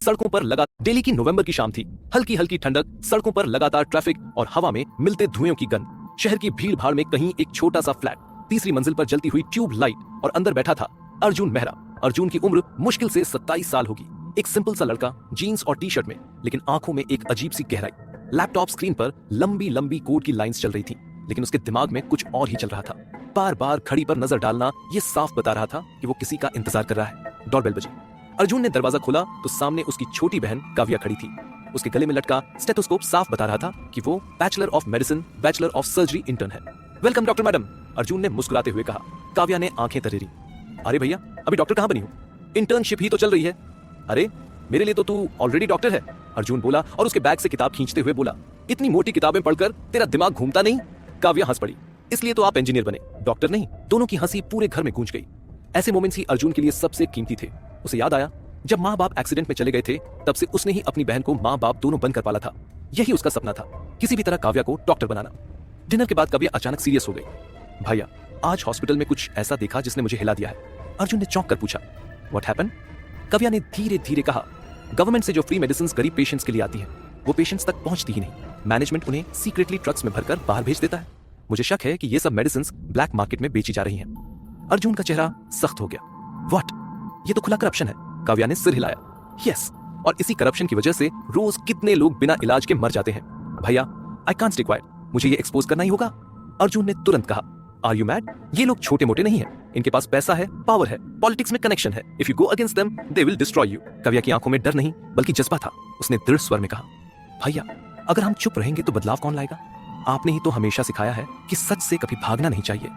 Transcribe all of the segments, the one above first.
सड़कों पर लगातार डेली की नवंबर की शाम थी। हल्की हल्की ठंडक, सड़कों पर लगातार ट्रैफिक और हवा में मिलते धुएं की गंध। शहर की भीड़ भाड़ में कहीं एक छोटा सा फ्लैट, तीसरी मंजिल पर जलती हुई ट्यूब लाइट और अंदर बैठा था अर्जुन मेहरा। अर्जुन की उम्र मुश्किल से 27 साल होगी। एक सिंपल सा लड़का, जीन्स और टी शर्ट में, लेकिन आंखों में एक अजीब सी गहराई। लैपटॉप स्क्रीन पर लंबी लंबी कोड की लाइंस चल रही थी, लेकिन उसके दिमाग में कुछ और ही चल रहा था। बार बार घड़ी पर नजर डालना ये साफ बता रहा था कि वो किसी का इंतजार कर रहा है। डोरबेल बजी। अर्जुन ने दरवाजा खोला तो सामने उसकी छोटी बहन काव्या खड़ी थी। उसके गले में लटका स्टेथोस्कोप साफ बता रहा था कि वो bachelor of medicine, bachelor of surgery intern है। वेलकम डॉक्टर मैडम, अर्जुन ने मुस्कुराते हुए कहा। काव्या ने आंखें तरेरी। अरे भैया, अभी डॉक्टर कहाँ बनी हो? इंटर्नशिप ही तो चल रही है। अरे मेरे लिए तो तू ऑलरेडी डॉक्टर है, अर्जुन बोला और उसके बैग से किताब खींचते हुए बोला। इतनी मोटी किताबें पढ़कर तेरा दिमाग घूमता नहीं? काव्या हंस पड़ी। इसलिए तो आप इंजीनियर बने, डॉक्टर नहीं। दोनों की हंसी पूरे घर में गूंज गई। ऐसे मोमेंट्स ही अर्जुन के लिए सबसे कीमती थे। उसे याद आया जब माँ बाप एक्सीडेंट में चले गए थे, तब से उसने ही अपनी बहन को माँ बाप दोनों बनकर पाला था। यही उसका सपना था, किसी भी तरह काव्या को डॉक्टर बनाना। डिनर के बाद काव्या अचानक सीरियस हो गई। भैया, आज हॉस्पिटल में कुछ ऐसा देखा जिसने मुझे हिला दिया है, अर्जुन ने चौंक कर पूछा। What happened? काव्या ने धीरे धीरे कहा। गवर्नमेंट से जो फ्री मेडिसिन गरीब पेशेंट्स के लिए आती है, वो पेशेंट्स तक पहुंचती ही नहीं। मैनेजमेंट उन्हें सीक्रेटली ट्रक्स में भरकर बाहर भेज देता है। मुझे शक है कि ये सब मेडिसिन ब्लैक मार्केट में बेची जा रही हैं। अर्जुन का चेहरा सख्त हो गया। व्हाट? ये तो खुला करप्शन है, काव्या ने सिर हिलाया। यस, और इसी करप्शन की वजह से रोज कितने लोग बिना इलाज के मर जाते हैं। भैया, आई कांट स्टे क्वाइट, मुझे ये एक्सपोज करना ही होगा, अर्जुन ने तुरंत कहा। Are you mad? ये लोग छोटे मोटे नहीं हैं। इनके पास पैसा है, पावर है, पॉलिटिक्स में कनेक्शन है। If you go against them, they will destroy you. Kavya की आंखों में डर नहीं बल्कि जज्बा था। उसने दृढ़ स्वर में कहा, भैया, अगर हम चुप रहेंगे तो बदलाव कौन लाएगा? आपने ही तो हमेशा सिखाया है कि सच से कभी भागना नहीं चाहिए।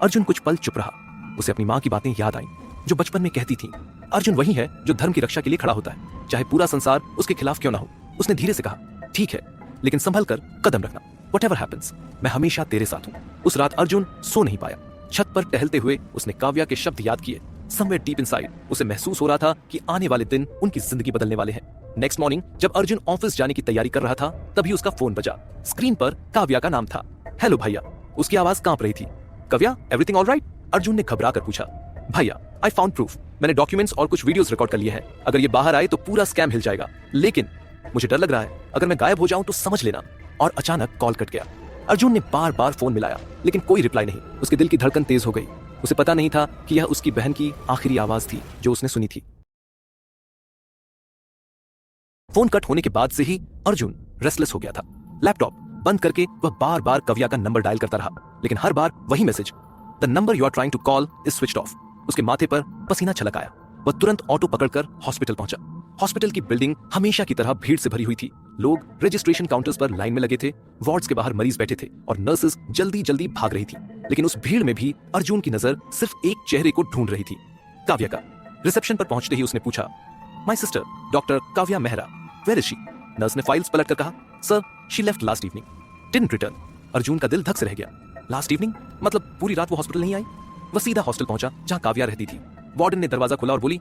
अर्जुन कुछ पल चुप रहा। उसे अपनी माँ की बातें याद आईं, जो बचपन में कहती थी, अर्जुन वही है जो धर्म की रक्षा के लिए खड़ा होता है, चाहे पूरा संसार उसके खिलाफ क्यों ना हो। उसने धीरे से कहा, ठीक है, लेकिन संभल कर कदम रखना। व्हाटएवर हैपेंस, मैं हमेशा तेरे साथ हूं। उस रात अर्जुन सो नहीं पाया। छत पर टहलते हुए उसने काव्या के शब्द याद किए। समवेयर डीप इनसाइड उसे महसूस हो रहा था कि आने वाले दिन उनकी जिंदगी बदलने वाले हैं। नेक्स्ट मॉर्निंग जब अर्जुन ऑफिस जाने की तैयारी कर रहा था, तभी उसका फोन बजा। स्क्रीन पर काव्या का नाम था। हेलो भैया, उसकी आवाज कांप रही थी। Kavya, everything all right? Arjun ने घबरा कर पूछा। भैया, आई फाउंड प्रूफ, मैंने डॉक्यूमेंट्स और कुछ वीडियोस रिकॉर्ड कर लिए हैं। अगर ये बाहर आए तो पूरा स्कैम हिल जाएगा, लेकिन मुझे डर लग रहा है, अगर मैं गायब हो जाऊं तो समझ लेना। और अचानक कॉल कट गया। अर्जुन ने बार बार फोन मिलाया, लेकिन कोई रिप्लाई नहीं। उसके दिल की धड़कन तेज हो गई। उसे पता नहीं था कि यह उसकी बहन की आखिरी आवाज थी जो उसने सुनी थी। फोन कट होने के बाद से ही अर्जुन रेस्टलेस हो गया था। लैपटॉप बंद करके वह बार बार काव्या का नंबर डायल करता रहा, लेकिन हर बार वही message, the number you are trying to call is switched off. उसके माथे पर पसीना छलक आया। वह तुरंत ऑटो पकड़कर हॉस्पिटल पहुंचा। हॉस्पिटल की बिल्डिंग हमेशा की तरह भीड़ से भरी हुई थी। लोग रजिस्ट्रेशन काउंटर्स पर लाइन में लगे थे, वार्ड्स के बाहर मरीज बैठे थे और नर्सेस जल्दी जल्दी भाग रही थी। लेकिन उस भीड़ में भी अर्जुन की नजर सिर्फ एक चेहरे को ढूंढ रही थी, काव्या का। रिसेप्शन पर पहुंचते ही उसने पूछा, my sister doctor Kavya Mehra, where is she? Nurse ने फाइल्स पलट कर कहा, sir, she left last evening, didn't return. Arjun का दिल धक से रह गया। लास्ट इवनिंग मतलब पूरी रात वो हॉस्पिटल नहीं आई? वह सीधा हॉस्टल पहुंचा जहां काव्या रहती थी। वार्डन ने दरवाजा खोला और बोली,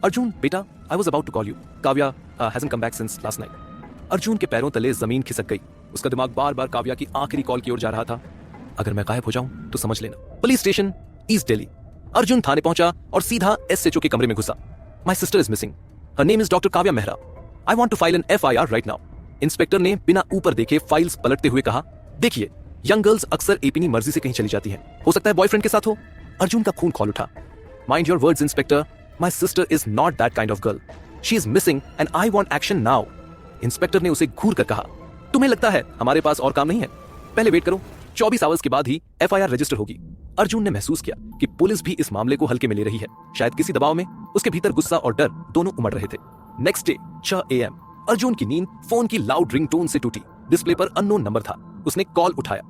अर्जुन बेटा, I was about to call you, Kavya hasn't come back since last night. Arjun के पैरों तले जमीन खिसक गई। उसका दिमाग बार बार काव्या की आखिरी कॉल की ओर जा रहा था। अगर मैं गायब हो जाऊं तो समझ लेना। Police station, east Delhi. Arjun थाने पहुंचा और सीधा एसएचओ के कमरे में घुसा। My sister is missing, her name is doctor Kavya Mehra, I want to file an FIR right now. Inspector ने बिना ऊपर देखे फाइल्स पलटते हुए कहा, देखिए, यंग गर्ल्स अक्सर अपनी मर्जी से कहीं चली जाती हैं, हो सकता है बॉयफ्रेंड के साथ हो। अर्जुन का खून खौल उठा। Mind your words inspector, my sister is not that kind of girl, she is missing and I want action now. Inspector ने उसे घूर कर कहा, तुम्हें लगता है हमारे पास और काम नहीं है? पहले वेट करो, 24 आवर्स के बाद ही एफआईआर रजिस्टर होगी। अर्जुन ने महसूस किया कि पुलिस भी इस मामले को हल्के में ले रही है। शायद किसी दबाव में उसके भीतर गुस्सा और डर दोनों उमड़ रहे थे। नेक्स्ट डे 6 AM, अर्जुन की नींद फोन की लाउड रिंगटोन से टूटी। डिस्प्ले पर अननोन नंबर था। उसने कॉल उठाया।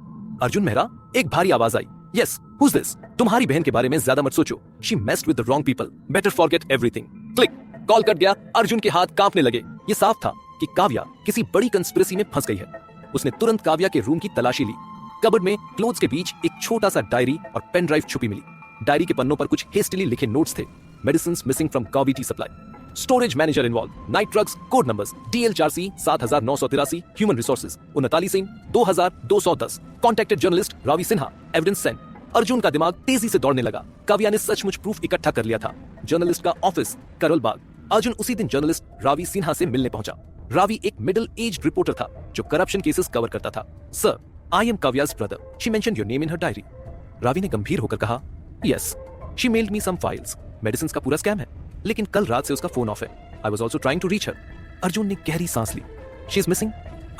अर्जुन मेहरा, एक भारी आवाज आई, यस, हुज दिस? तुम्हारी बहन के बारे में ज्यादा मत सोचो, she messed with the wrong people, better forget everything. Click, call cut गया। अर्जुन के हाथ कांपने लगे। ये साफ था कि काव्या किसी बड़ी कंस्पिरेसी में फंस गई है। उसने तुरंत काव्या के रूम की तलाशी ली। कबर्ड में क्लोथ्स के बीच एक छोटा सा डायरी और पेन ड्राइव छुपी मिली। डायरी के पन्नों पर कुछ हेस्टिली लिखे नोट्स थे। Medicines missing from cavity supply, storage manager involved, night drugs, code numbers DL4C 7983, human resources 39 Singh 2210, contacted journalist Ravi Sinha, evidence send. Arjun का दिमाग तेजी से दौड़ने लगा। काव्या ने सचमुच प्रूफ इकट्ठा कर लिया था। जर्नलिस्ट का ऑफिस करोल बाग, अर्जुन उसी दिन जर्नलिस्ट रावी सिन्हा से मिलने पहुंचा। रावी एक मिडिल एज्ड रिपोर्टर था जो करप्शन केसेस कवर करता था। Sir, I am Kavya's brother. She mentioned your name in her diary. Ravi ने गंभीर होकर कहा, yes, she mailed me some files. Medicine का पूरा स्कैम है, लेकिन कल रात से उसका फोन ऑफ है। I was also trying to reach her. Arjun ने गहरी सांस ली। She is missing,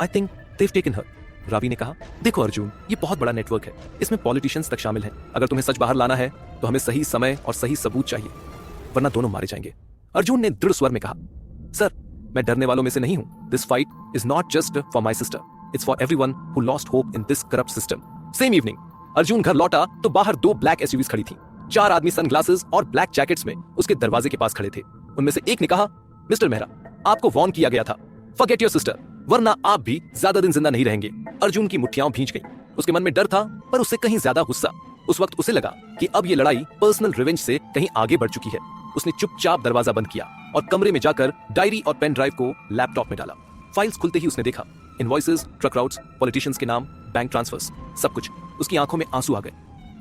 I think they've taken her. Ravi ने कहा, देखो अर्जुन, ये बहुत बड़ा नेटवर्क है, इसमें पॉलिटिशियंस तक शामिल हैं। अगर तुम्हें सच बाहर लाना है तो हमें सही समय और सही सबूत चाहिए, वरना दोनों मारे जाएंगे। अर्जुन ने दृढ़ स्वर में कहा, सर, मैं डरने वालों में से नहीं हूं। This fight is not just for my sister, it's for everyone who lost hope in this corrupt system. Same evening Arjun घर लौटा तो बाहर 2 ब्लैक एसयूवीज खड़ी थी। 4 आदमी सनग्लासेस और ब्लैक जैकेट्स में उसके दरवाजे के पास खड़े थे। उनमें से एक ने कहा, मिस्टर मेहरा, आपको वार्न किया गया था, फॉरगेट योर सिस्टर, वरना आप भी ज्यादा दिन जिंदा नहीं रहेंगे। अर्जुन की मुट्ठियां भींच गईं। उसके मन में डर था, पर उससे कहीं ज्यादा गुस्सा। उस वक्त उसे लगा कि अब ये लड़ाई पर्सनल रिवेंज से कहीं आगे बढ़ चुकी है। उसने चुपचाप दरवाजा बंद किया और कमरे में जाकर डायरी और पेन ड्राइव को लैपटॉप में डाला। फाइल्स खुलते ही उसने देखा, इनवॉइसेस, ट्रक राउट्स, पॉलिटिशियंस के नाम, बैंक ट्रांसफर्स, सब कुछ। उसकी आंखों में आंसू आ गए।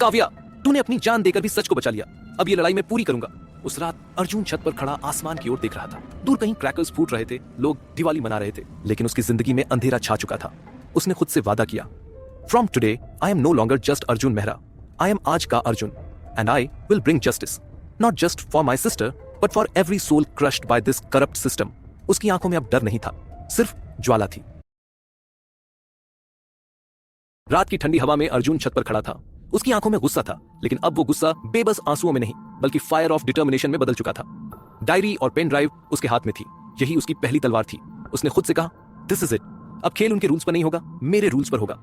काव्या, तूने अपनी जान देकर भी सच को बचा लिया। अब ये लड़ाई मैं पूरी करूंगा। उस रात अर्जुन छत पर खड़ा आसमान की ओर देख रहा था। दूर कहीं क्रैकर्स फूट रहे थे, लोग दिवाली मना रहे थे, लेकिन उसकी जिंदगी में अंधेरा छा चुका था। उसने खुद से वादा किया, from today I am no longer just Arjun Mehra, I am आज का Arjun, and I will bring justice, not just for my sister but for every soul crushed by this corrupt system. उसकी आंखों में अब डर नहीं था, सिर्फ ज्वाला थी। रात की ठंडी हवा में अर्जुन छत पर खड़ा था। उसकी आंखों में गुस्सा था, लेकिन अब वो गुस्सा बेबस आंसुओं में नहीं, बल्कि फायर ऑफ डिटर्मिनेशन में बदल चुका था। डायरी और पेन ड्राइव उसके हाथ में थी। यही उसकी पहली तलवार थी। उसने खुद से कहा, दिस इज इट, अब खेल उनके रूल्स पर नहीं होगा, मेरे रूल्स पर होगा।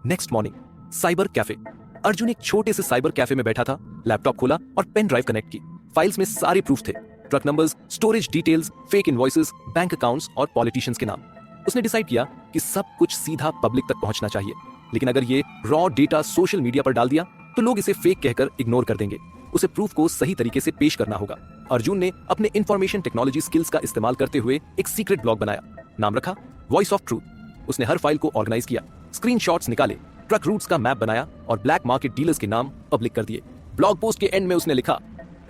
Next morning, cyber cafe. Arjun एक छोटे से साइबर कैफे में बैठा था। लैपटॉप खोला और पेन ड्राइव कनेक्ट की। फाइल्स में सारे प्रूफ थे, truck numbers, storage details, fake invoices, bank accounts और पॉलिटिशियंस के नाम। उसने डिसाइड किया कि सब कुछ सीधा पब्लिक तक पहुंचना चाहिए, लेकिन अगर ये रॉ डेटा सोशल मीडिया पर डाल दिया तो लोग इसे फेक कहकर इग्नोर कर देंगे। उसे प्रूफ को सही तरीके से पेश करना होगा। अर्जुन ने अपने इंफॉर्मेशन टेक्नोलॉजी स्किल्स का इस्तेमाल करते हुए एक सीक्रेट ब्लॉग बनाया। नाम रखा वॉइस ऑफ ट्रूथ। उसने हर फाइल को ऑर्गेनाइज किया, स्क्रीनशॉट्स निकाले, ट्रक रूट्स का मैप बनाया और ब्लैक मार्केट डीलर्स के नाम पब्लिक कर दिए। ब्लॉग पोस्ट के एंड में उसने लिखा,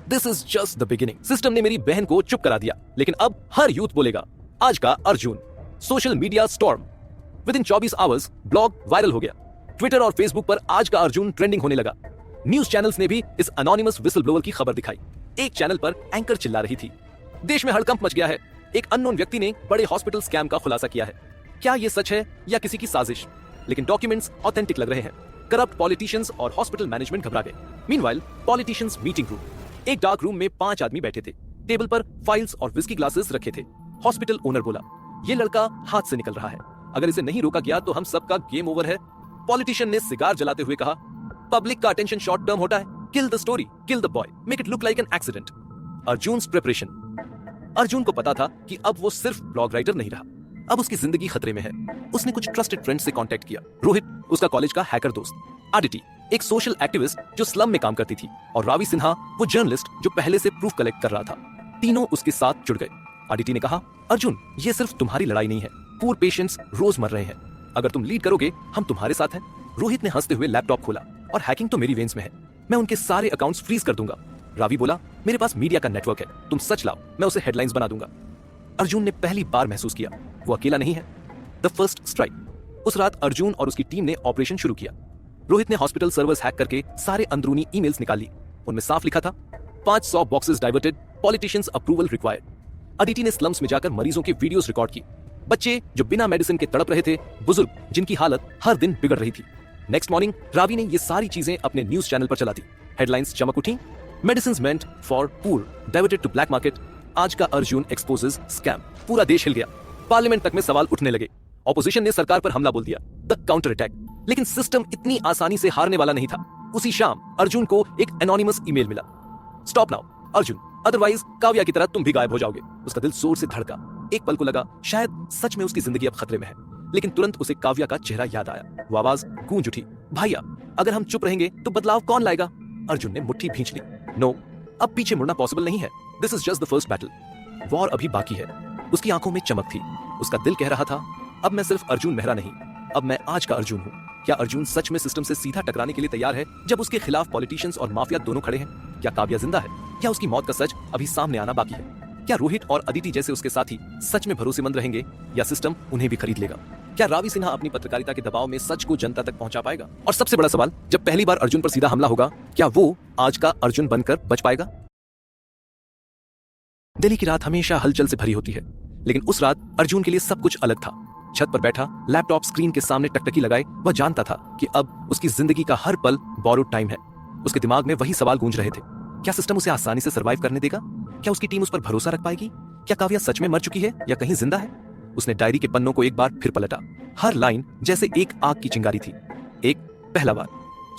this is just the beginning. System ने मेरी बहन को चुप करा दिया, लेकिन अब हर यूथ बोलेगा, आज का Arjun. Social media storm. With in 24 hours blog viral हो गया। ट्विटर और फेसबुक पर आज का अर्जुन ट्रेंडिंग होने लगा। न्यूज चैनल्स ने भी इस अनोनिमस विसल ब्लोअर की खबर दिखाई। एक चैनल पर एंकर चिल्ला रही थी, देश में हड़कंप मच गया है, एक अननोन व्यक्ति ने बड़े हॉस्पिटल स्कैम का खुलासा किया है। क्या ये सच है या किसी की साजिश? लेकिन डॉक्यूमेंट्स ऑथेंटिक लग रहे हैं। करप्ट पॉलिटिशियंस और हॉस्पिटल मैनेजमेंट घबरा गए। Meanwhile politicians meeting room. एक डार्क रूम में 5 आदमी बैठे थे। टेबल पर फाइल्स और विस्की ग्लासेस रखे थे। हॉस्पिटल ओनर बोला, ये लड़का हाथ से निकल रहा है, अगर इसे नहीं रोका गया तो हम सबका गेम ओवर है। पॉलिटिशियन ने सिगार जलाते हुए कहा, पब्लिक का अटेंशन शॉर्ट टर्म होता है, kill the story, kill the boy, make it look like an accident. Arjun's preparation. Arjun को पता था कि अब वो सिर्फ ब्लॉग राइटर नहीं रहा, अब उसकी जिंदगी खतरे में है। उसने कुछ ट्रस्टेड फ्रेंड्स से कांटेक्ट किया। रोहित, उसका कॉलेज का हैकर दोस्त, आदिति, एक सोशल एक्टिविस्ट जो स्लम में काम करती थी, और रावी सिन्हा, वो जर्नलिस्ट जो पहले से प्रूफ कलेक्ट कर रहा था। तीनों उसके साथ जुड़ गए। आदिति ने कहा, अर्जुन, ये सिर्फ तुम्हारी लड़ाई नहीं है, पूर पेशेंट्स रोज मर रहे हैं, अगर तुम लीड करोगे हम तुम्हारे साथ हैं। रोहित ने हंसते हुए लैपटॉप खोला, और हैकिंग तो मेरी वेन्स में है, मैं उनके सारे अकाउंट्स फ्रीज कर दूंगा। रावी बोला, मेरे पास मीडिया का नेटवर्क है, तुम सच लाओ, मैं उसे हेडलाइंस बना दूंगा। अर्जुन ने पहली बार महसूस किया वो अकेला नहीं है। The first strike. उस रात अर्जुन और उसकी टीम ने ऑपरेशन शुरू किया। रोहित ने हॉस्पिटल सर्वर्स हैक करके सारे अंदरूनी ईमेल्स निकाल ली। उनमें साफ लिखा था, 500 boxes diverted, politicians approval required. Aditi ने स्लम्स में जाकर मरीजों के वीडियोस रिकॉर्ड की, बच्चे जो बिना मेडिसिन के तड़प रहे थे, बुजुर्ग जिनकी हालत हर दिन बिगड़ रही थी। नेक्स्ट मॉर्निंग रावी ने ये सारी चीजें अपने न्यूज चैनल पर चला दी। हेडलाइंस चमक उठी, medicines meant for poor diverted to black market, आज का अर्जुन एक्सपोजेस स्कैम। पूरा देश हिल गया। पार्लियामेंट तक में सवाल उठने लगे। ऑपोजिशन ने सरकार पर हमला बोल दिया, द काउंटर अटैक। लेकिन सिस्टम इतनी आसानी से हारने वाला नहीं था। उसी शाम अर्जुन को एक एनोनिमस ईमेल मिला, stop now Arjun, otherwise Kavya की तरह तुम भी गायब हो जाओगे। उसका दिल जोर से धड़का। एक पल को लगा शायद सच में उसकी जिंदगी अब खतरे में है, लेकिन तुरंत उसे काव्या का चेहरा याद आया। वो आवाज गूंज उठी, भैया अगर हम चुप रहेंगे तो बदलाव कौन लाएगा? अर्जुन ने मुट्ठी भींच ली। नो, अब पीछे मुड़ना पॉसिबल नहीं है। This is just the first battle. War अभी बाकी है। उसकी आंखों में चमक थी। उसका दिल कह रहा था, अब मैं सिर्फ अर्जुन मेहरा नहीं, अब मैं आज का अर्जुन हूँ। क्या अर्जुन सच में सिस्टम से सीधा टकराने के लिए तैयार है जब उसके खिलाफ पॉलिटिशियंस और माफिया दोनों खड़े हैं? क्या काव्या जिंदा है या उसकी मौत का सच अभी सामने आना बाकी है? क्या रोहित और अदिति जैसे उसके साथी सच में भरोसेमंद रहेंगे या सिस्टम उन्हें भी खरीद लेगा? क्या रावी सिन्हा अपनी पत्रकारिता के दबाव में सच को जनता तक पहुंचा पाएगा? और सबसे बड़ा सवाल, जब पहली बार अर्जुन पर सीधा हमला होगा, क्या वो आज का अर्जुन बनकर बच पाएगा? दिल्ली की रात हमेशा हलचल से भरी होती है, लेकिन उस रात अर्जुन के लिए सब कुछ अलग था। छत पर बैठा, लैपटॉप स्क्रीन के सामने टकटकी लगाए, वह जानता था कि अब उसकी जिंदगी का हर पल बोरोड टाइम है। उसके दिमाग में वही सवाल गूंज रहे थे। क्या सिस्टम उसे आसानी से सर्वाइव करने देगा? क्या उसकी टीम उस पर भरोसा रख पाएगी? क्या काव्या सच में मर चुकी है या कहीं जिंदा है? उसने डायरी के पन्नों को एक बार फिर पलटा। हर लाइन जैसे एक आग की चिंगारी थी। एक पहला बार।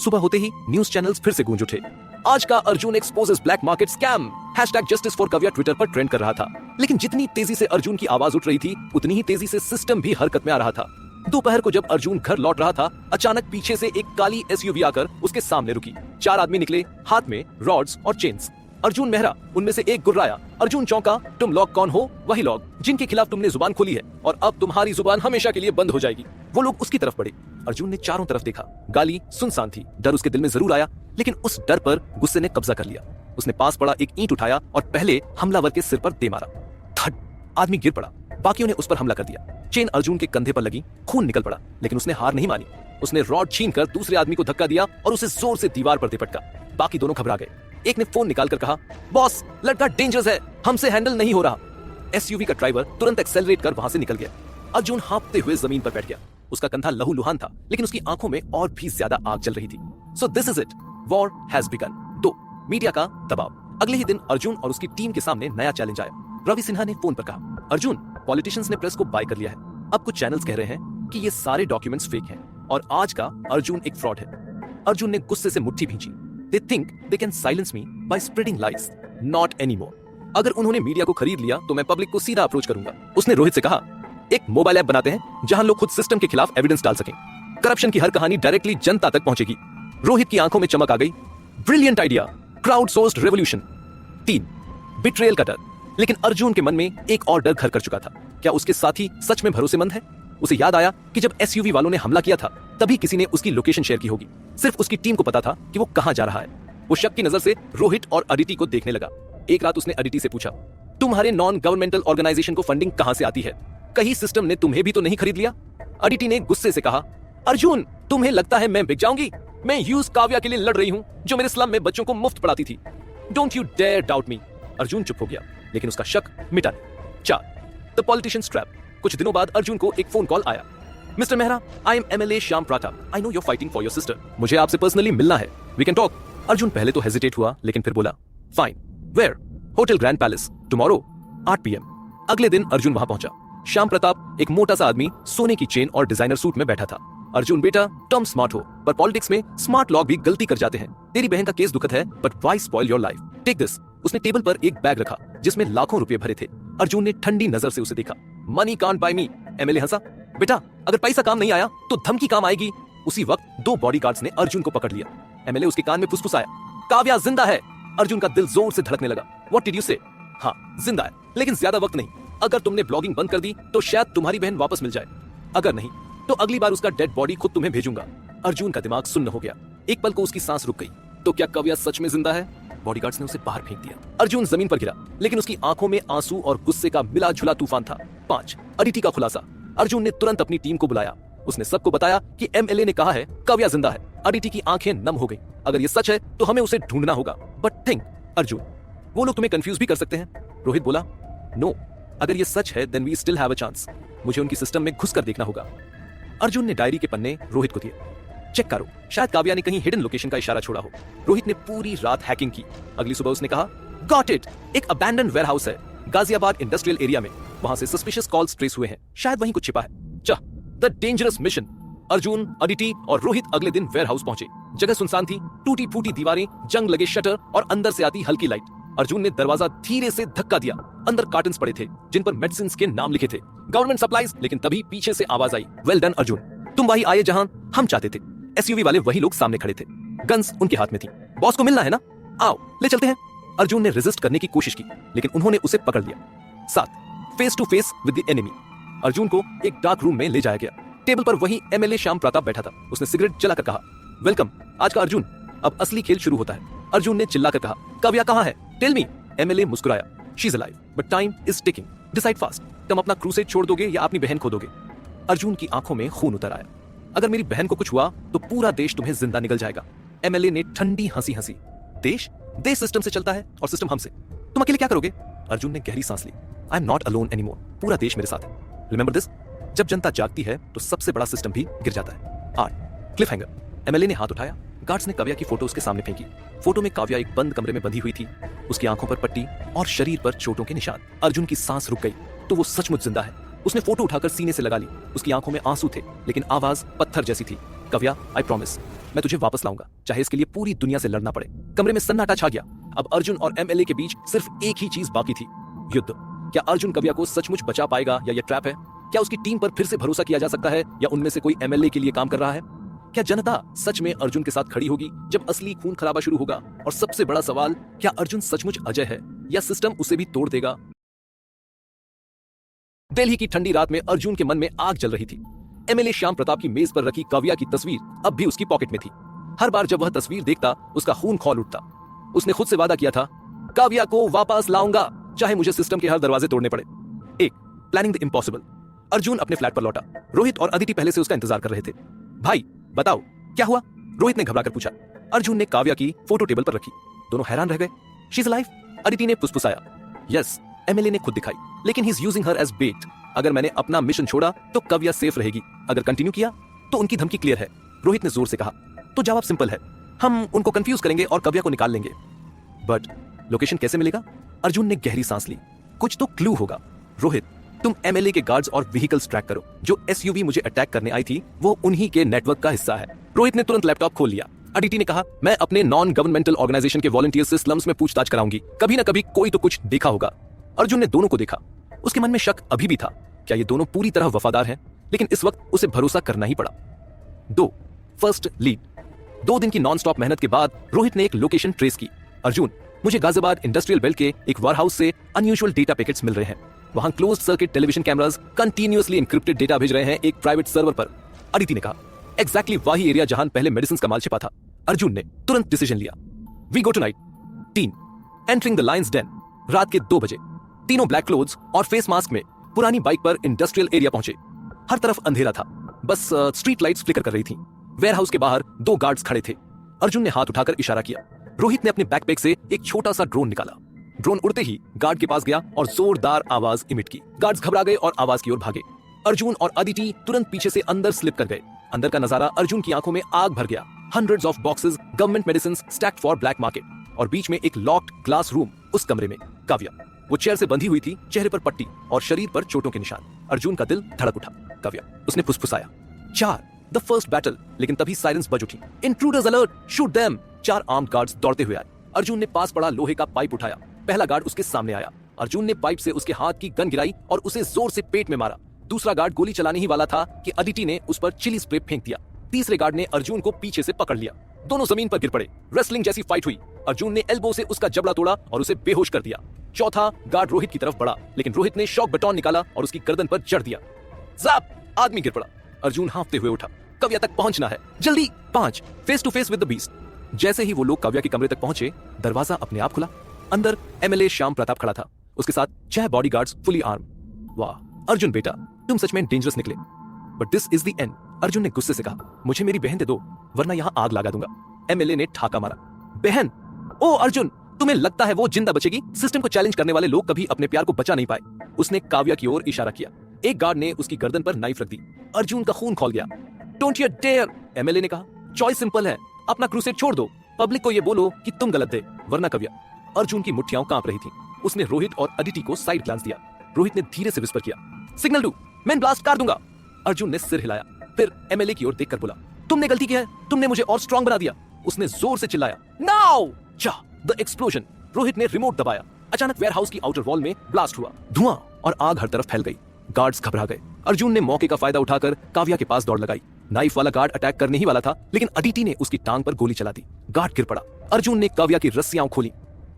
सुबह होते ही न्यूज चैनल्स फिर से गूंज उठे। आज का Arjun exposes black market scam, #justice for Kavya Twitter पर ट्रेंड कर रहा था। लेकिन जितनी तेजी से अर्जुन की आवाज उठ रही थी, उतनी ही तेजी से सिस्टम भी हरकत में आ रहा था। दोपहर को जब अर्जुन घर लौट रहा था, अचानक पीछे से एक काली एसयूवी आकर उसके सामने रुकी। 4 आदमी निकले, हाथ में रॉड्स और चेन्स। अर्जुन मेहरा उनमें से एक गुर्राया। अर्जुन चौंका। तुम लोग कौन हो? वही लोग जिनके खिलाफ तुमने जुबान खोली है और अब तुम्हारी जुबान हमेशा के लिए बंद हो जाएगी। वो लोग उसकी तरफ बढ़े। अर्जुन ने चारों तरफ देखा। गाली सुनसान थी। डर उसके दिल में जरूर आया, लेकिन उस डर पर गुस्से ने कब्जा कर लिया। उसने पास पड़ा एक ईंट उठाया और पहले हमलावर के सिर पर दे मारा। थट! आदमी गिर पड़ा। बाकियों ने उस पर हमला कर दिया। चेन अर्जुन के कंधे पर लगी, खून निकल पड़ा, लेकिन उसने हार नहीं मानी। उसने रॉड छीनकर दूसरे आदमी को धक्का दिया और उसे जोर से दीवार पर दे पटका। बाकी दोनों घबरा गए। एक ने फोन निकालकर कहा, बॉस, लड़का डेंजरस है, हमसे हैंडल नहीं हो रहा। एसयूवी का ड्राइवर तुरंत एक्सेलरेट कर वहां से निकल गया। अर्जुन हाँफते हुए जमीन पर बैठ गया। उसका कंधा लहूलुहान था, लेकिन उसकी आंखों में और भी ज्यादा आग जल रही थी। So this is it, war has begin. 2, media का दबाव। अगले ही दिन अर्जुन और उसकी टीम के सामने नया चैलेंज आया। रवि सिन्हा ने फोन पर कहा, अर्जुन, पॉलिटिशियंस ने प्रेस को बाय कर लिया है। अब कुछ चैनल्स कह रहे हैं कि ये सारे डॉक्यूमेंट्स फेक हैं और आज का अर्जुन एक फ्रॉड है। अर्जुन ने गुस्से से मुट्ठी भींची। They think they can silence me by spreading lies. Not anymore. अगर उन्होंने मीडिया को खरीद लिया तो मैं पब्लिक को सीधा अप्रोच करूंगा। उसने रोहित से कहा, एक मोबाइल ऐप बनाते हैं जहां लोग खुद सिस्टम के खिलाफ एविडेंस डाल सकें। करप्शन की हर कहानी डायरेक्टली जनता तक पहुंचेगी। रोहित की आंखों में चमक आ गई। Brilliant idea, crowd sourced revolution. 3, betrayal का डर। लेकिन अर्जुन के मन में एक और डर घर कर चुका था। क्या उसके साथी सच में भरोसेमंद है? उसे याद आया कि जब एसयूवी वालों ने हमला किया था, तभी किसी ने उसकी लोकेशन शेयर की होगी। सिर्फ उसकी टीम को पता था कि वो कहां जा रहा है। वो शक की नजर से रोहित और अदिति को देखने लगा। एक रात उसने अदिति से पूछा, तुम्हारे नॉन गवर्नमेंटल ऑर्गेनाइजेशन को फंडिंग कहां से आती है? कहीं सिस्टम ने तुम्हें भी तो नहीं खरीद लिया? अदिति ने गुस्से से कहा, अर्जुन, तुम्हें लगता है मैं बिक जाऊंगी? मैं यूज काव्या के लिए लड़ रही हूं, जो मेरे स्लम में बच्चों को मुफ्त पढ़ाती थी। डोंट यू डेयर डाउट मी। अर्जुन चुप हो गया, लेकिन उसका शक मिटा नहीं। 4, द पॉलिटिशियंस ट्रैप। कुछ दिनों बाद अर्जुन को एक फोन कॉल आया। Mister Mehra, I M MLA Shyam Pratap. I know you're fighting for your sister. मुझे आपसे पर्सनली मिलना है। We can talk. अर्जुन पहले तो हेजिटेट हुआ, लेकिन फिर बोला, fine. Where? Hotel grand palace, tomorrow 8 PM। अगले दिन अर्जुन वहां पहुंचा। श्याम प्रताप एक मोटा सा आदमी सोने की चेन और डिजाइनर सूट में बैठा था। अर्जुन बेटा, तुम स्मार्ट हो, पर पॉलिटिक्स में स्मार्ट लोग भी गलती कर जाते हैं। तेरी बहन का केस दुखद है, but why spoil your life? Take this. उसने टेबल पर एक बैग रखा जिसमें लाखों रुपए भरे थे। अर्जुन ने ठंडी नजर से उसे देखा। Money can't buy me. MLA हंसा, बेटा, अगर पैसा काम नहीं आया तो धमकी काम आएगी। उसी वक्त 2 बॉडीगार्ड्स ने अर्जुन को पकड़ लिया। MLA उसके कान में फुसफुसाया, काव्या जिंदा है। अर्जुन का दिल जोर से धड़कने लगा। व्हाट डिड यू से? हाँ, जिंदा है, लेकिन ज्यादा वक्त नहीं। अगर तुमने ब्लॉगिंग बंद कर दी तो शायद तुम्हारी बहन वापस मिल जाए। अगर नहीं तो अगली बार उसका डेड बॉडी खुद तुम्हें भेजूंगा। अर्जुन का दिमाग सुन्न हो गया। एक पल को उसकी सांस रुक गई। तो क्या काव्या सच में जिंदा है? बॉडीगार्ड्स ने उसे बाहर फेंक दिया। अर्जुन जमीन पर गिरा, लेकिन उसकी आंखों में आंसू और गुस्से का मिला जुला तूफान था। 5, अदिति का खुलासा। अर्जुन ने तुरंत अपनी टीम को बुलाया। उसने सबको बताया कि MLA ने कहा है काव्या जिंदा है। अदिति की आंखें नम हो गई। अगर ये सच है तो हमें उसे ढूंढना होगा। बट थिंक अर्जुन, वो लोग तुम्हें कंफ्यूज भी कर सकते हैं। रोहित बोला, नो, अगर ये सच है then we still have a chance. मुझे उनकी सिस्टम में घुसकर देखना होगा। अर्जुन ने डायरी के पन्ने रोहित को दिए। चेक करो, शायद काव्या ने कहीं हिडन लोकेशन का इशारा छोड़ा हो। रोहित ने पूरी रात हैकिंग की। अगली सुबह उसने कहा, गॉट इट, एक अबैंडन वेयरहाउस है गाजियाबाद इंडस्ट्रियल एरिया में। वहां से सस्पिशियस कॉल्स ट्रेस हुए हैं। शायद वहीं कुछ छिपा है। The dangerous mission. Arjun, Aditi और रोहित अगले दिन वेयरहाउस पहुंचे। जगह सुनसान थी, टूटी फूटी दीवारें, जंग लगे शटर और अंदर से आती हल्की लाइट। अर्जुन ने दरवाजा धीरे से धक्का दिया। अंदर कार्टन्स पड़े थे जिन पर मेडिसिन के नाम लिखे थे, गवर्नमेंट सप्लाईज। लेकिन तभी पीछे से आवाज आई, वेल डन अर्जुन, तुम वही आए जहां हम चाहते थे। एसयूवी वाले वही लोग सामने खड़े थे। गन्स उनके हाथ में थी। बॉस को मिलना है ना? आओ ले चलते हैं। अर्जुन ने रेजिस्ट करने की कोशिश की, लेकिन उन्होंने उसे पकड़ लिया। 7, face to face with the enemy. Arjun को एक डार्क रूम में ले जाया गया। टेबल पर वही MLA श्याम प्रताप बैठा था। उसने सिगरेट जलाकर कहा, वेलकम आज का अर्जुन, अब असली खेल शुरू होता है। अर्जुन ने चिल्लाकर कहा, काव्या कहां है? Tell me. MLA मुस्कुराया, she is alive. But time is ticking, decide fast. तुम अपना क्रूसेड छोड़ दोगे या अपनी बहन खो दोगे? अर्जुन की आंखों में खून उतर आया। अगर मेरी बहन को कुछ हुआ तो पूरा देश तुम्हें जिंदा निकल जाएगा। एमएलए ने ठंडी हंसी हंसी। देश देश सिस्टम से चलता है और सिस्टम हमसे। तुम अकेले क्या करोगे? अर्जुन ने गहरी सांस ली। I am not alone anymore, पूरा देश मेरे साथ है। रिमेंबर दिस, जब जनता जागती है तो सबसे बड़ा सिस्टम भी गिर जाता है। 8 क्लिफ हैंगर। एमएलए ने हाथ उठाया। गार्ड्स ने काव्या की फोटो उसके सामने फेंकी। फोटो में काव्या एक बंद कमरे में बंधी हुई थी, उसकी आंखों पर पट्टी और शरीर पर चोटों के निशान। अर्जुन की सांस रुक गई। तो वो सचमुच जिंदा है। उसने फोटो उठाकर सीने से लगा ली। उसकी आंखों में आंसू थे, लेकिन आवाज पत्थर जैसी थी। काव्या, आई प्रॉमिस, मैं तुझे वापस लाऊंगा, चाहे इसके लिए पूरी दुनिया से लड़ना पड़े। कमरे में सन्नाटा छा गया। अब अर्जुन और एमएलए के बीच सिर्फ एक ही चीज बाकी थी, युद्ध। क्या अर्जुन काव्या को सचमुच बचा पाएगा या यह ट्रैप है? क्या उसकी टीम पर फिर से भरोसा किया जा सकता है या उनमें से कोई एमएलए के लिए काम कर रहा है? क्या जनता सच में अर्जुन के साथ खड़ी होगी जब असली खून खराबा शुरू होगा? और सबसे बड़ा सवाल, क्या अर्जुन सचमुच अजय है या सिस्टम उसे भी तोड़ देगा? दिल्ली की ठंडी रात में अर्जुन के मन में आग जल रही थी। एमएलए श्याम प्रताप की मेज पर रखी काव्या की तस्वीर अब भी उसकी पॉकेट में थी। हर बार जब वह तस्वीर देखता उसका खून खौल उठता। उसने खुद से वादा किया था, काव्या को वापस लाऊंगा, चाहे मुझे सिस्टम के हर दरवाजे तोड़ने पड़े। 1 प्लानिंग द इम्पॉसिबल। अर्जुन अपने फ्लैट पर लौटा। रोहित और अदिति पहले से उसका इंतजार कर रहे थे। भाई बताओ क्या हुआ? रोहित ने घबराकर पूछा। अर्जुन ने काव्या की फोटो टेबल पर रखी। दोनों हैरान रह गए। शी इज अलाइव, अदिति ने फुसफुसाया। यस, एमएलए ने खुद दिखाई, लेकिन he is using her as bait. अगर मैंने अपना मिशन छोड़ा तो काव्या सेफ रहेगी, अगर कंटिन्यू किया तो उनकी धमकी क्लियर है। रोहित ने जोर से कहा। तो जवाब सिंपल है, हम उनको कंफ्यूज करेंगे और काव्या को निकाल लेंगे। बट लोकेशन कैसे मिलेगा? अर्जुन ने गहरी सांस ली। कुछ तो क्लू होगा। रोहित, तुम एमएलए के गार्ड्स और व्हीकल्स ट्रैक करो। जो एसयूवी मुझे अटैक करने आई थी वो उन्हीं के नेटवर्क का हिस्सा है। रोहित ने तुरंत लैपटॉप खोल लिया। अदिति ने कहा, मैं अपने नॉन गवर्नमेंटल ऑर्गेनाइजेशन के वॉलंटियर्स से स्लम्स में पूछताछ कराऊंगी। कभी ना कभी कोई तो कुछ देखा होगा। अर्जुन ने दोनों को देखा। उसके मन में शक अभी भी था, क्या ये दोनों पूरी तरह वफादार हैं? लेकिन इस वक्त उसे भरोसा करना ही पड़ा। 2 फर्स्ट लीड। 2 दिन की नॉन स्टॉप मेहनत के बाद रोहित ने एक लोकेशन ट्रेस की। अर्जुन, मुझे गाजियाबाद इंडस्ट्रियल बेल्ट के एक वेयरहाउस से अनयूजुअल डेटा पैकेट्स मिल रहे हैं। वहां closed circuit television cameras continuously encrypted data भेज रहे हैं एक प्राइवेट सर्वर पर। अदिति ने कहा, एग्जैक्टली वही एरिया जहां पहले मेडिसिन का माल छिपा था। अर्जुन ने तुरंत डिसीजन लिया। We go tonight. 3 entering the lion's den. रात के 2 बजे तीनों ब्लैक क्लोथ्स और फेस मास्क में पुरानी बाइक पर इंडस्ट्रियल एरिया पहुंचे। हर तरफ अंधेरा था, बस स्ट्रीट लाइट्स फ्लिकर कर रही थी। वेयरहाउस के बाहर 2 गार्ड्स खड़े थे। अर्जुन ने हाथ उठाकर इशारा किया। रोहित ने अपने बैकपैक से एक छोटा सा ड्रोन निकाला। ड्रोन उड़ते ही गार्ड के पास गया और जोरदार आवाज इमिट की। गार्ड्स घबरा गए और आवाज की ओर भागे। अर्जुन और अदिति तुरंत पीछे से अंदर स्लिप कर गए। अंदर का नजारा अर्जुन की आंखों में आग भर गया। Hundreds of boxes, government medicine stacked for black market, और बीच में एक लॉक्ड ग्लास रूम। उस कमरे में काव्या, वो चेयर से बंधी हुई थी, चेहरे पर पट्टी और शरीर पर चोटों के निशान। अर्जुन का दिल धड़क उठा। काव्या, उसने फुसफुसाया। 4 द फर्स्ट बैटल। लेकिन तभी साइरेंस बज उठी। Intruders alert, shoot them. 4 armed guards दौड़ते हुए आए। अर्जुन ने पास पड़ा लोहे का पाइप उठाया। पहला गार्ड उसके सामने आया। अर्जुन ने पाइप से उसके हाथ की गन गिराई और उसे जोर से पेट में मारा। दूसरा गार्ड गोली चलाने ही वाला था कि अदिति ने उस पर चिली स्प्रे फेंक दिया। तीसरे गार्ड ने अर्जुन को पीछे से पकड़ लिया। दोनों जमीन पर गिर पड़े। रेसलिंग जैसी फाइट हुई। अर्जुन ने एल्बो से उसका जबड़ा तोड़ा और उसे बेहोश कर दिया। चौथा गार्ड रोहित की तरफ बढ़ा, लेकिन रोहित ने शॉक बटन निकाला और उसकी गर्दन पर जड़ दिया। ज़ाप! आदमी गिर पड़ा। अर्जुन हांफते हुए उठा। काव्या तक पहुंचना है, जल्दी। 5 face to face with the beast. जैसे ही वो लोग काव्या के कमरे तक पहुंचे, दरवाजा अपने आप खुला। अंदर एमएलए श्याम प्रताप खड़ा था, उसके साथ 6 बॉडीगार्ड्स फुली आर्म। वाह अर्जुन बेटा, तुम सच में डेंजरस निकले। But this is the end. Arjun ने गुस्से से कहा, मुझे मेरी बहन दे दो वरना यहां आग लगा दूंगा। एमएलए ने ठाका मारा। बहन? ओ अर्जुन, तुम्हें लगता है वो जिंदा बचेगी? सिस्टम को चैलेंज करने वाले लोग कभी अपने प्यार को बचा नहीं पाए। उसने काव्या की ओर इशारा किया। एक गार्ड ने उसकी गर्दन पर नाइफ रख दी। अर्जुन का खून खौल गया। डोंट यू डेयर, एमएलए ने कहा। चॉइस सिंपल है, अपना क्रूसेड छोड़ दो। पब्लिक को ये बोलो कि तुम गलत थे, वरना काव्या। अर्जुन की मुट्ठियां कांप रही थीं। उसने रोहित और अदिति को साइड ग्लांस दिया। रोहित ने धीरे से विस्पर किया, सिग्नल डू, मैं ब्लास्ट कर दूंगा। अर्जुन ने सिर हिलाया, फिर एमएलए की ओर देखकर बोला, तुमने गलती की है, तुमने मुझे और स्ट्रांग बना दिया। उसने जोर से चिल्लाया, नाउ! चा! The explosion. रोहित ने रिमोट दबाया। अचानक वेयरहाउस की आउटर वॉल में ब्लास्ट हुआ। धुआं और आग हर तरफ फैल गई। गार्ड्स घबरा गए। अर्जुन ने मौके का फायदा उठाकर काव्या के पास दौड़ लगाई। नाइफ वाला गार्ड अटैक करने ही वाला था, लेकिन अदिति ने उसकी टांग पर गोली चला दी। गार्ड गिर पड़ा। अर्जुन ने काव्या की रस्सियां खोली।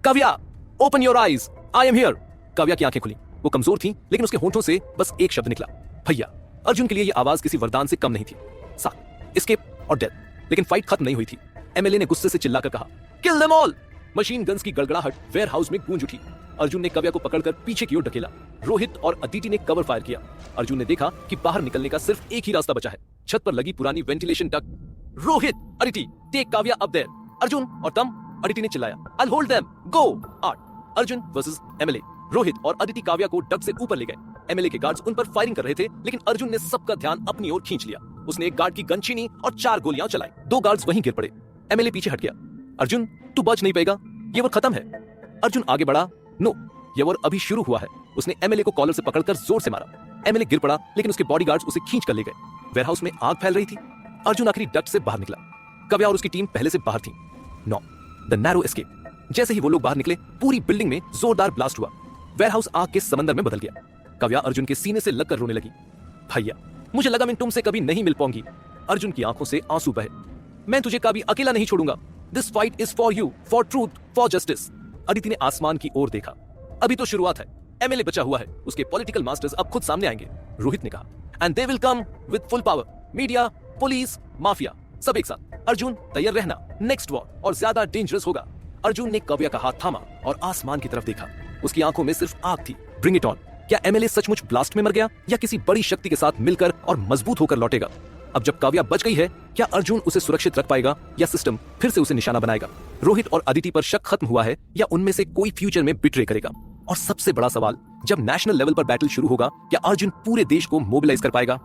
Kavya, open your eyes, I am here. Kavya की आंखें खुली। वो कमजोर थी, लेकिन उसके होंठों से बस एक शब्द निकला, भैया। अर्जुन के लिए यह आवाज किसी वरदान से कम नहीं थी। साथ एस्केप और डेथ। लेकिन फाइट खत्म नहीं हुई थी। एमएलए ने गुस्से से चिल्लाकर कहा, kill them all. Machine guns की गड़गड़ाहट वेयर हाउस में गूंज उठी। अर्जुन ने काव्या को पकड़कर पीछे की ओर ढकेला। रोहित और अदिति ने कवर फायर किया। अर्जुन ने देखा कि बाहर निकलने का सिर्फ एक ही रास्ता बचा है, छत पर लगी पुरानी ventilation duct. Rohit, Aditi, take Kavya up there. Arjun, और तुम? अदिति ने चिल्लाया। I hold them, go. 8 Arjun versus MLA. Rohit और अदिति काव्या को डक्ट से ऊपर ले गए। एमएलए के गार्ड्स उन पर फायरिंग कर रहे थे, लेकिन अर्जुन ने सबका ध्यान अपनी ओर खींच लिया। उसने एक गार्ड की गन छीनी और 4 गोलियां चलाई। 2 गार्ड्स वहीं गिर पड़े। एमएलए पीछे हट गया। अर्जुन, तू बच नहीं पाएगा, ये वॉर खत्म है। अर्जुन आगे बढ़ा। नो, ये वॉर अभी शुरू हुआ है। उसने एमएलए को कॉलर से पकड़कर जोर से मारा। एमएलए गिर पड़ा, लेकिन उसके बॉडीगार्ड्स उसे खींच कर ले गए। वेयरहाउस में आग फैल रही थी। अर्जुन आखिरी डक्ट से बाहर निकला। काव्या और उसकी टीम पहले से बाहर थी। No, the narrow escape. जैसे ही वो लोग बाहर निकले, पूरी बिल्डिंग में जोरदार ब्लास्ट हुआ। वेयरहाउस आग के समंदर में बदल गया। काव्या अर्जुन के सीने से लगकर रोने लगी। भैया, मुझे लगा मैं तुमसे कभी नहीं मिल पाऊंगी। अर्जुन की आंखों से आंसू बहे। मैं तुझे कभी अकेला नहीं छोड़ूंगा। This fight is for you, for truth, for justice. Aditi ने आसमान की ओर देखा। अभी तो शुरुआत है। एमएलए बचा हुआ है, उसके पॉलिटिकल मास्टर्स अब खुद सामने आएंगे। रोहित ने कहा, and they will come with full power. Media, police, mafia, सब एक साथ। अर्जुन, तैयार रहना, नेक्स्ट वॉर और ज्यादा डेंजरस होगा। अर्जुन ने काव्या का हाथ थामा और आसमान की तरफ देखा। उसकी आंखों में सिर्फ आग थी। Bring it on. क्या एमएलए सचमुच ब्लास्ट में मर गया, या किसी बड़ी शक्ति के साथ मिलकर और मजबूत होकर लौटेगा? अब जब काव्या बच गई है, क्या अर्जुन उसे सुरक्षित रख पाएगा, या सिस्टम फिर से उसे निशाना बनाएगा? रोहित और अदिति पर शक खत्म हुआ है, या उनमें से कोई फ्यूचर में बिट्रे करेगा? और सबसे बड़ा सवाल, जब नेशनल लेवल पर बैटल शुरू होगा, क्या अर्जुन पूरे देश को मोबिलाइज कर पाएगा?